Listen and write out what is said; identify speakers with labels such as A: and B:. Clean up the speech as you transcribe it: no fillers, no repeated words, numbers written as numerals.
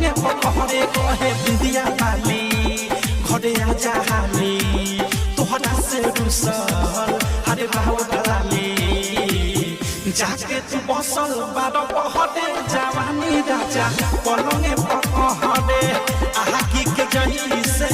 A: पलंगे पकड़े कहे बिंदिया वाली घरे आजा हाली तोहरा से रुसल हरे बाबू ढलाली जाके तू बसल बारो पहरे जवानी राजा पलंगे पकड़े आहा की के जही से